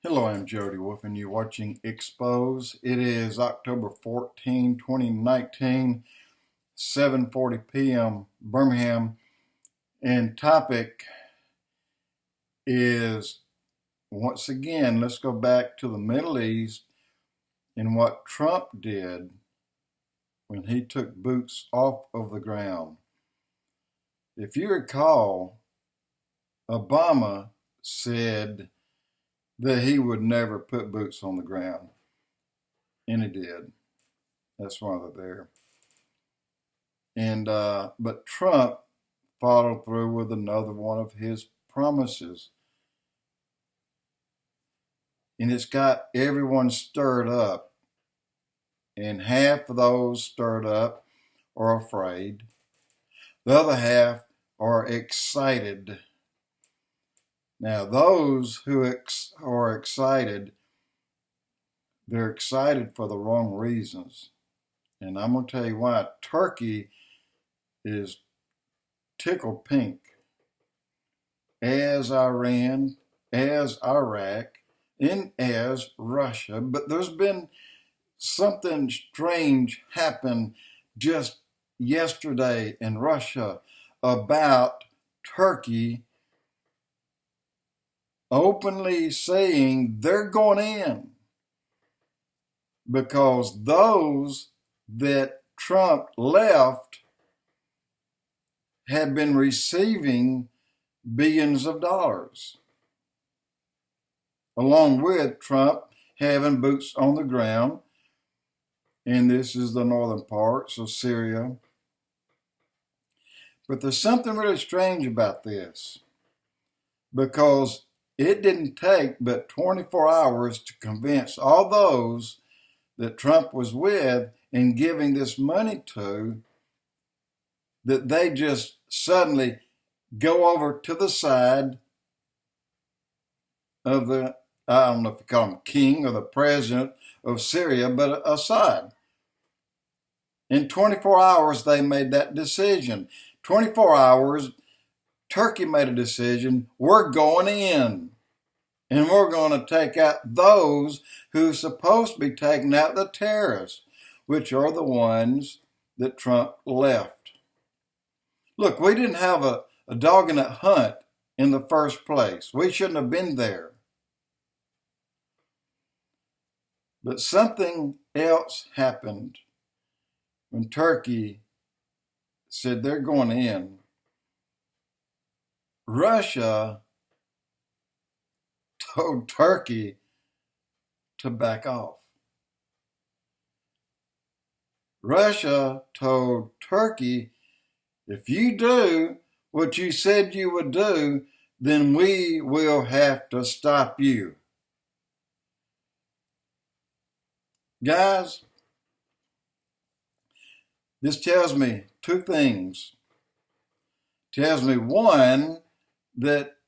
Hello, I'm Jody Wolf, and you're watching Expoz. It is October 14, 2019, 7:40 p.m. Birmingham, and topic is, once again, let's go back to the Middle East and what Trump did when he took boots off of the ground. If you recall, Obama said that he would never put boots on the ground. And he did. That's why they're there. But Trump followed through with another one of his promises. And it's got everyone stirred up. And half of those stirred up are afraid. The other half are excited. Now, those who are excited, they're excited for the wrong reasons. And I'm going to tell you why. Turkey is tickled pink, as Iran, as Iraq, and as Russia. But there's been something strange happen just yesterday in Russia about Turkey openly saying they're going in because those that Trump left had been receiving billions of dollars, along with Trump having boots on the ground. And this is the northern parts of Syria. But there's something really strange about this, because it didn't take but 24 hours to convince all those that Trump was with and giving this money to, that they just suddenly go over to the side of the, I don't know if you call him king or the president of Syria, but Assad. In 24 hours, they made that decision. 24 hours, Turkey made a decision. We're going in. And we're going to take out those who are supposed to be taking out the terrorists, which are the ones that Trump left. Look, we didn't have a dog in that hunt in the first place. We shouldn't have been there. But something else happened when Turkey said they're going in. Russia told Turkey to back off. Russia told Turkey, if you do what you said you would do, then we will have to stop you. Guys, this tells me two things. It tells me, one, that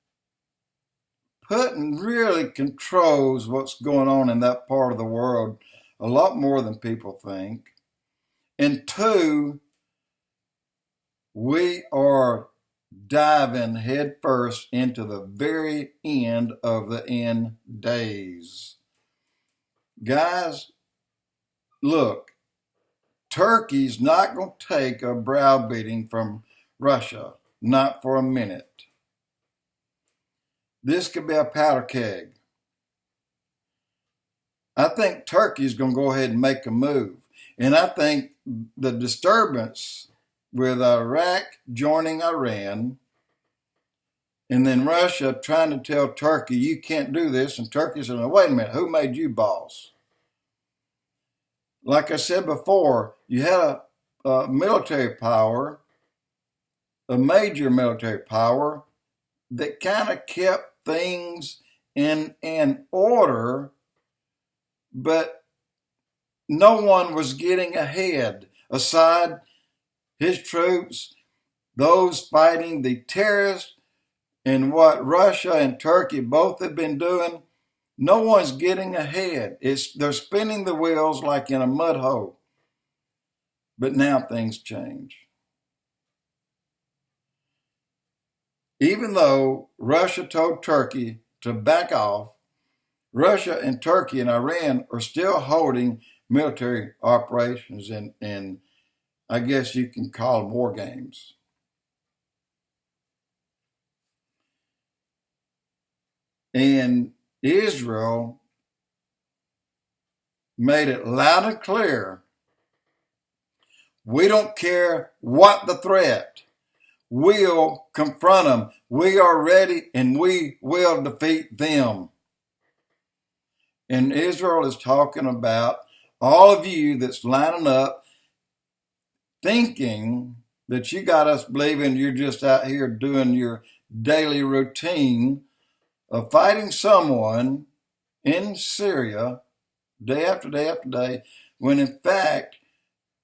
Putin really controls what's going on in that part of the world a lot more than people think. And two, we are diving headfirst into the very end of the end days. Guys, look, Turkey's not going to take a browbeating from Russia, not for a minute. This could be a powder keg. I think Turkey's going to go ahead and make a move. And I think the disturbance with Iraq joining Iran, and then Russia trying to tell Turkey, you can't do this, and Turkey saying, wait a minute, who made you boss? Like I said before, you had a military power, a major military power, that kind of kept things in order, but no one was getting ahead. Assad, his troops, those fighting the terrorists, and what Russia and Turkey both have been doing, no one's getting ahead. They're spinning the wheels like in a mud hole. But now things change. Even though Russia told Turkey to back off, Russia and Turkey and Iran are still holding military operations, and I guess you can call them war games. And Israel made it loud and clear, we don't care what the threat. We'll confront them. We are ready and we will defeat them. And Israel is talking about all of you that's lining up thinking that you got us believing you're just out here doing your daily routine of fighting someone in Syria day after day after day, when in fact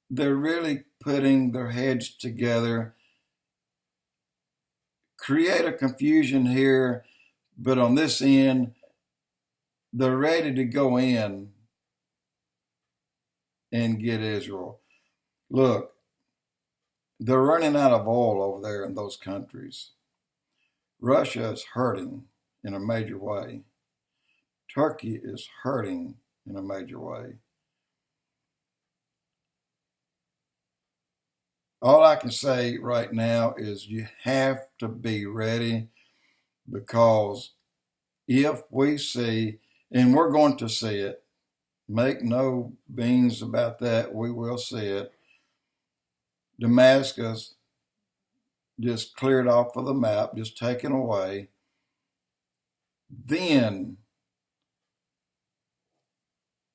they're really putting their heads together, create a confusion here, but on this end, they're ready to go in and get Israel. Look, they're running out of oil over there in those countries. Russia is hurting in a major way. Turkey is hurting in a major way. All I can say right now is you have to be ready, because if we see, and we're going to see it, make no beans about that, we will see it, Damascus just cleared off of the map, just taken away, then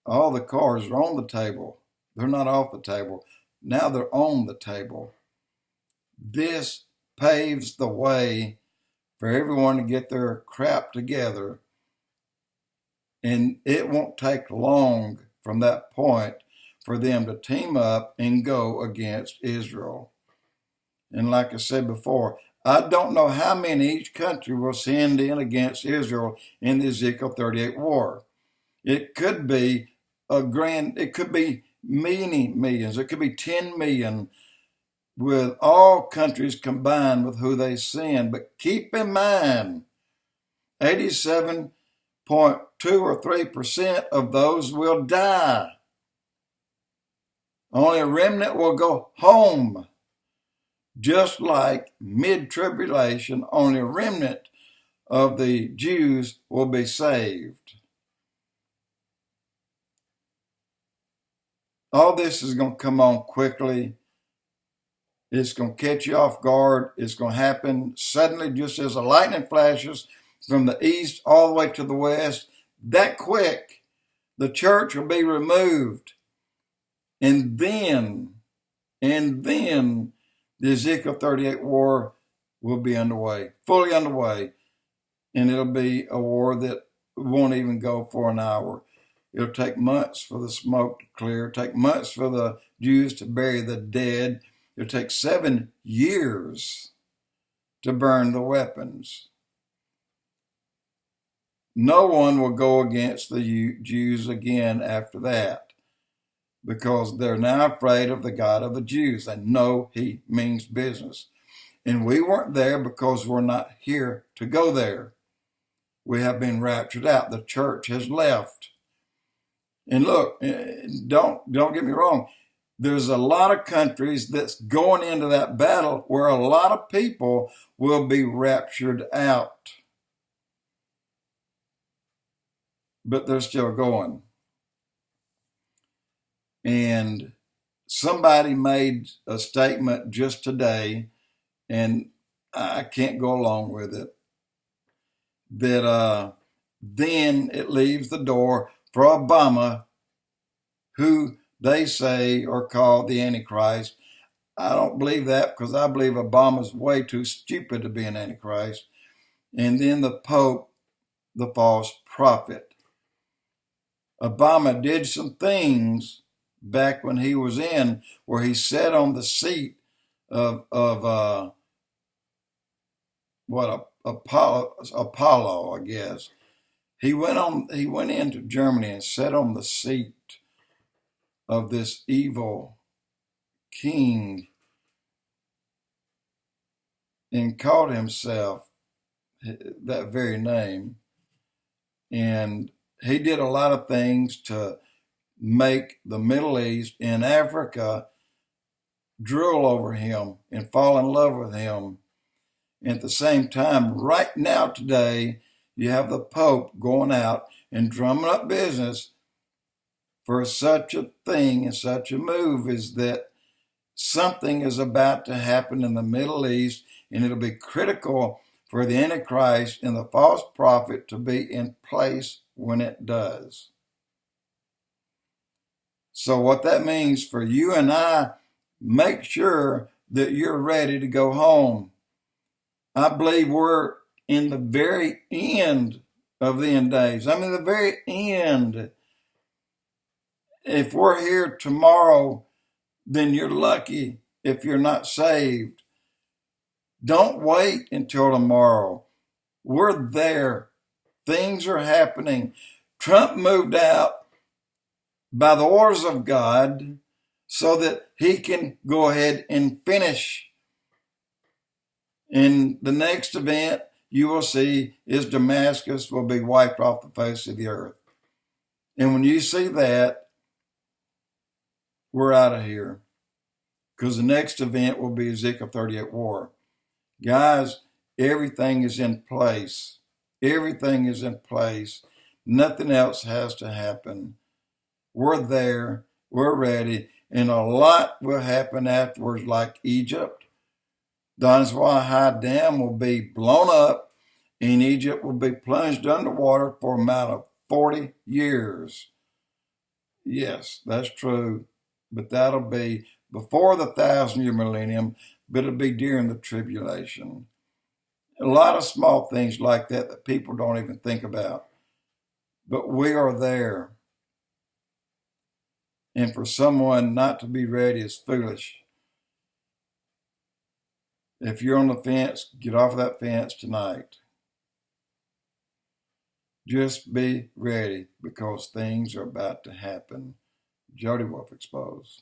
all the cards are on the table. They're not off the table. Now they're on the table. This paves the way for everyone to get their crap together. And it won't take long from that point for them to team up and go against Israel. And like I said before, I don't know how many each country will send in against Israel in the Ezekiel 38 war. It could be it could be many millions. It could be 10 million with all countries combined with who they send. But keep in mind, 87.2 or 3% of those will die. Only a remnant will go home. Just like mid-tribulation, only a remnant of the Jews will be saved. All this is going to come on quickly. It's going to catch you off guard. It's going to happen suddenly, just as a lightning flashes from the east all the way to the west. That quick, the church will be removed. And then the Ezekiel 38 war will be underway, fully underway. And it'll be a war that won't even go for an hour. It'll take months for the smoke to clear, take months for the Jews to bury the dead. It'll take 7 years to burn the weapons. No one will go against the Jews again after that, because they're now afraid of the God of the Jews. They know he means business. And we weren't there because we're not here to go there. We have been raptured out. The church has left. And look, don't get me wrong. There's a lot of countries that's going into that battle where a lot of people will be raptured out. But they're still going. And somebody made a statement just today, and I can't go along with it, that then it leaves the door for Obama, who they say are called the Antichrist. I don't believe that, because I believe Obama's way too stupid to be an Antichrist. And then the Pope, the false prophet. Obama did some things back when he was in, where he sat on the seat of Apollo, I guess. He went into Germany and sat on the seat of this evil king and called himself that very name. And he did a lot of things to make the Middle East and Africa drool over him and fall in love with him. And at the same time, right now today, you have the Pope going out and drumming up business for such a thing and such a move, is that something is about to happen in the Middle East, and it'll be critical for the Antichrist and the false prophet to be in place when it does. So what that means for you and I, make sure that you're ready to go home. I believe we're in the very end of the end days. I mean, the very end. If we're here tomorrow, then you're lucky if you're not saved. Don't wait until tomorrow. We're there. Things are happening. Trump moved out by the orders of God so that he can go ahead and finish. In the next event you will see is Damascus will be wiped off the face of the earth. And when you see that, we're out of here. Because the next event will be Ezekiel 38 war. Guys, everything is in place. Everything is in place. Nothing else has to happen. We're there. We're ready. And a lot will happen afterwards, like Egypt. That's why High Dam will be blown up and Egypt will be plunged underwater for a amount of 40 years. Yes, that's true. But that'll be before the 1,000-year millennium, but it'll be during the tribulation. A lot of small things like that that people don't even think about. But we are there. And for someone not to be ready is foolish. If you're on the fence, get off of that fence tonight. Just be ready because things are about to happen. Jody Wolf Expoz.